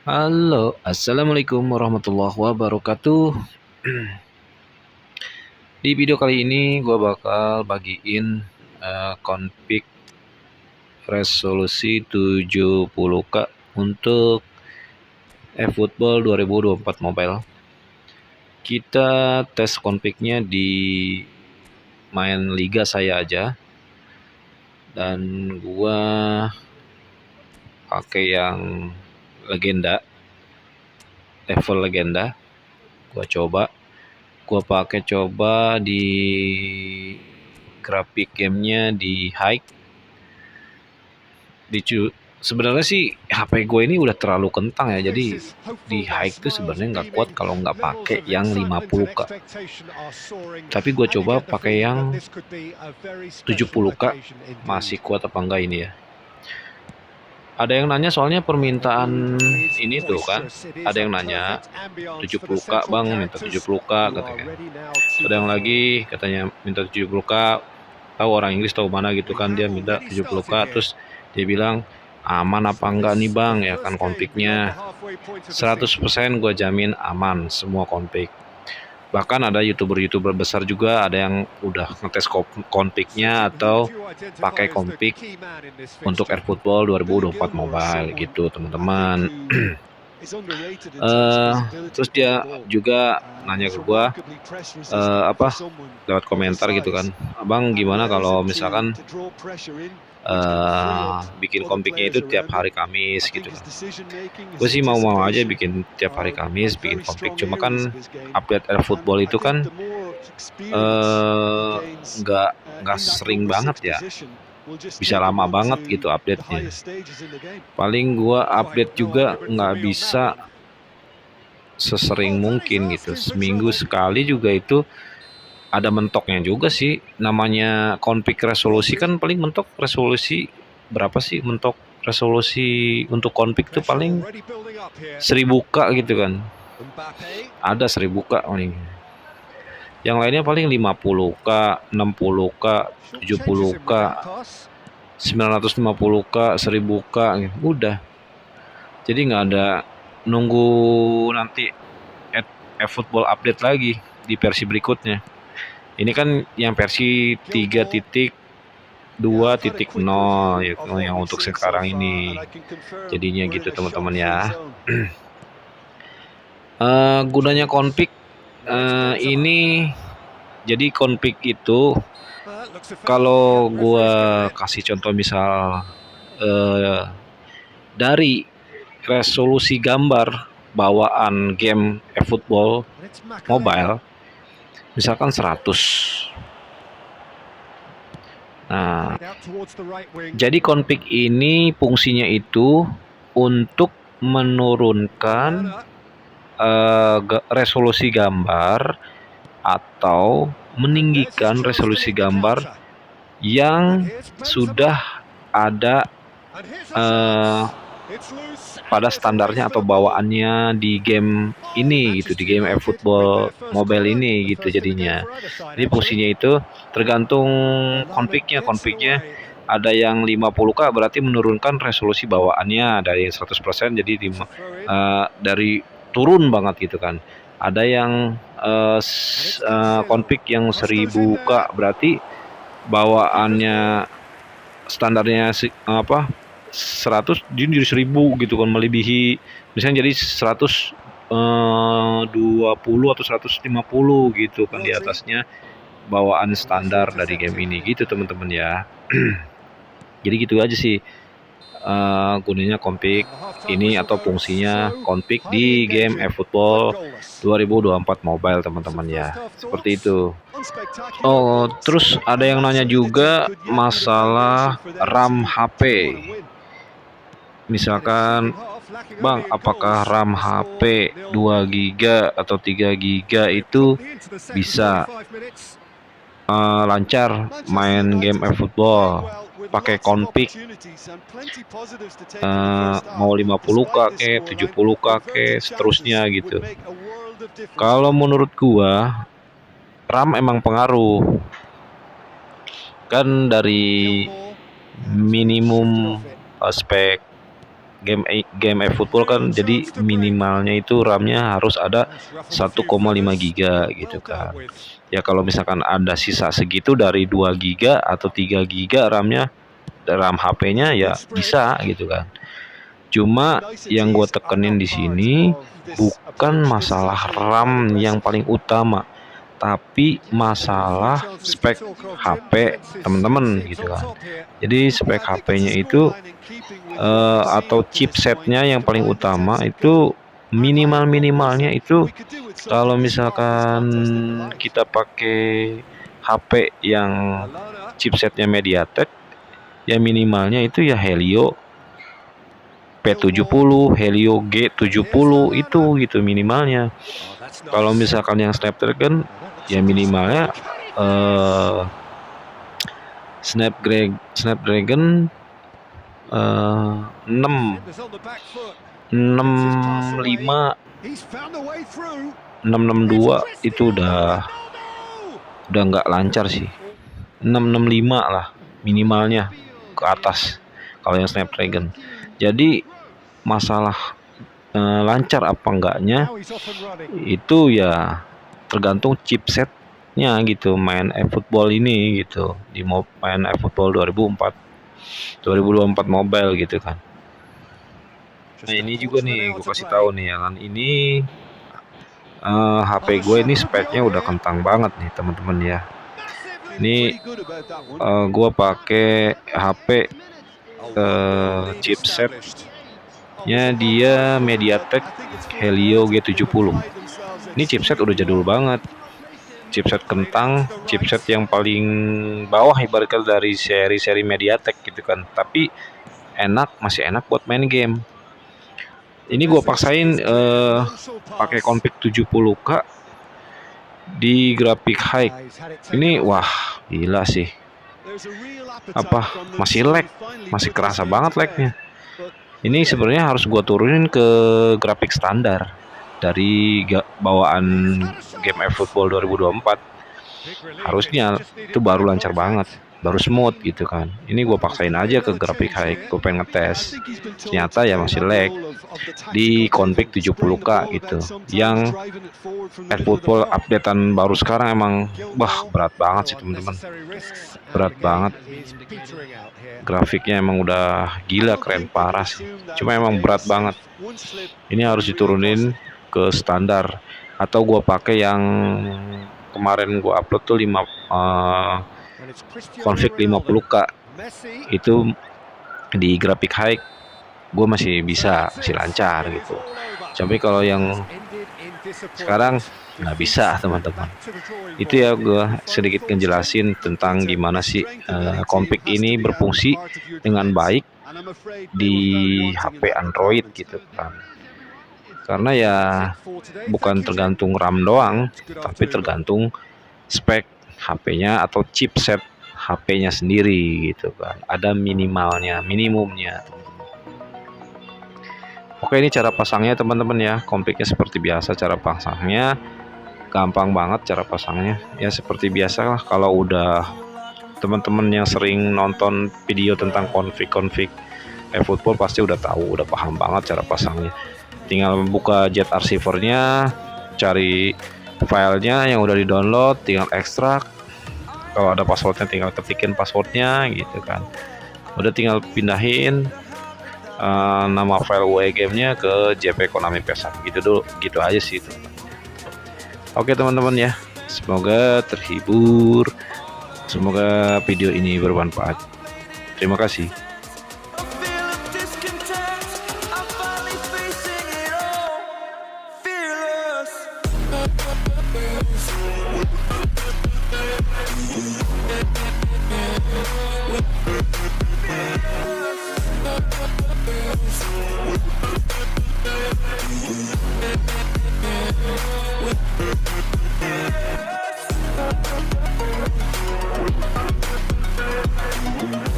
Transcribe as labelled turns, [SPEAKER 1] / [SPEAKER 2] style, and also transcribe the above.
[SPEAKER 1] Halo, assalamualaikum warahmatullahi wabarakatuh. Di video kali ini gue bakal bagiin config resolusi 70K untuk eFootball 2024 Mobile. Kita tes config-nya di main liga saya aja, dan gua pakai yang legenda, level legenda. Gua pakai coba di grafik gamenya di high. Sebenarnya sih HP gue ini udah terlalu kentang ya, jadi di high itu sebenarnya nggak kuat kalau nggak pakai yang 50K. Tapi gue coba pakai yang 70K, masih kuat apa enggak ini ya. Ada yang nanya soalnya permintaan ini tuh kan, ada yang nanya 70K bang, minta 70K katanya. Ada yang lagi katanya minta 70K, tahu orang Inggris tahu mana gitu kan, dia minta 70K, terus dia bilang aman apa enggak nih bang, ya kan config-nya 100% gue jamin aman semua config. Bahkan ada youtuber besar juga ada yang udah ngetes config-nya atau pakai config untuk eFootball 2024 Mobile gitu teman-teman. Terus dia juga nanya ke gua lewat komentar gitu kan, abang gimana kalau misalkan bikin config-nya itu tiap hari Kamis gitu kan. Gue sih mau aja bikin tiap hari Kamis bikin config, cuma kan update eFootball itu kan nggak sering banget ya, bisa lama banget gitu update-nya. Paling gua update juga nggak bisa sesering mungkin gitu, seminggu sekali juga itu ada mentoknya juga sih. Namanya config resolusi kan paling mentok resolusi berapa sih, mentok resolusi untuk config tuh paling 1000K gitu kan, ada 1000K paling. Yang lainnya paling 50K, 60K, 70K, 950K, 1000K gitu. Udah. Jadi nggak ada nunggu nanti eFootball update lagi di versi berikutnya. Ini kan yang versi 3.2.0 ya, yang untuk sekarang ini. Jadinya gitu teman-teman ya. Gunanya config ini, jadi config itu kalau gua kasih contoh misal dari resolusi gambar bawaan game eFootball Mobile misalkan 100. Nah, jadi config ini fungsinya itu untuk menurunkan resolusi gambar atau meninggikan resolusi gambar yang sudah ada pada standarnya atau bawaannya di game ini gitu, di game eFootball Mobile ini gitu jadinya. Jadi fungsinya itu tergantung confignya ada yang 50K berarti menurunkan resolusi bawaannya dari 100% jadi dari turun banget gitu kan. Ada yang config yang 1000K berarti bawaannya standarnya 100 jadi 1000 gitu kan, melebihi misalnya jadi 120 atau 150 gitu kan di atasnya bawaan standar dari game ini gitu teman-teman ya. Jadi gitu aja sih gunanya config ini atau fungsinya config di game eFootball 2024 Mobile teman-teman ya, seperti itu. Oh, terus ada yang nanya juga masalah RAM HP. Misalkan, bang, apakah RAM HP 2 GB atau 3 GB itu bisa lancar main game eFootball pakai config mau 50K ke 70K ke seterusnya gitu. Kalau menurut gua RAM emang pengaruh kan, dari minimum spek game eFootball kan, jadi minimalnya itu RAM-nya harus ada 1,5 giga gitu kan. Ya kalau misalkan ada sisa segitu dari 2 giga atau 3 giga RAM-nya, RAM HP-nya ya bisa gitu kan. Cuma yang gue tekenin di sini bukan masalah RAM yang paling utama, tapi masalah spek HP teman-teman gitu kan. Jadi spek HP-nya itu atau chipsetnya yang paling utama itu minimalnya itu kalau misalkan kita pakai HP yang chipsetnya MediaTek, ya minimalnya itu ya Helio P70, Helio G70 itu gitu minimalnya. Kalau misalkan yang Snapdragon ya minimalnya Snapdragon 665 662 itu udah nggak lancar sih. 665 lah minimalnya ke atas kalau yang Snapdragon. Jadi masalah lancar apa enggaknya itu ya tergantung chipsetnya gitu, main eFootball ini gitu, di main eFootball 2024 mobile gitu kan. Nah ini juga nih gue kasih tahu nih ya kan, ini HP gue ini speknya udah kentang banget nih teman-teman ya. Ini gue pakai HP chipsetnya dia MediaTek Helio G70. Ini chipset udah jadul banget, chipset kentang, chipset yang paling bawah ibaratnya dari seri-seri MediaTek gitu kan. Tapi masih enak buat main game. Ini gue paksain pakai config 70K di grafik high. Ini wah gila sih. Masih lag, masih kerasa banget lagnya. Ini sebenarnya harus gue turunin ke grafik standar dari bawaan game eFootball 2024. Harusnya itu baru lancar banget, baru smooth gitu kan. Ini gue paksain aja ke grafik high, gue pengen ngetes. Ternyata ya masih lag di config 70K gitu. Yang eFootball updatean baru sekarang emang berat banget sih teman-teman. Berat banget. Grafiknya emang udah gila, keren parah sih. Cuma emang berat banget. Ini harus diturunin ke standar atau gue pakai yang kemarin gue upload tuh config 50K itu di grafik high gue masih lancar gitu. Tapi kalau yang sekarang nggak bisa teman-teman. Itu ya gue sedikit ngejelasin tentang gimana sih config ini berfungsi dengan baik di HP Android gitu kan. Karena ya bukan tergantung RAM doang, tapi tergantung spek HP-nya atau chipset HP-nya sendiri gitu kan. Ada minimumnya. Oke, ini cara pasangnya teman-teman ya. Config-nya seperti biasa, cara pasangnya gampang banget cara pasangnya. Ya seperti biasa lah, kalau udah teman-teman yang sering nonton video tentang config eFootball pasti udah tahu, udah paham banget cara pasangnya. Tinggal buka jet archiver-nya, cari filenya yang udah di-download, tinggal ekstrak. Kalau ada passwordnya tinggal ketikin passwordnya gitu kan. Udah tinggal pindahin nama file UE game-nya ke JP Konami PS1 gitu aja sih itu. Oke teman-teman ya, semoga terhibur, semoga video ini bermanfaat. Terima kasih.
[SPEAKER 2] Yeah.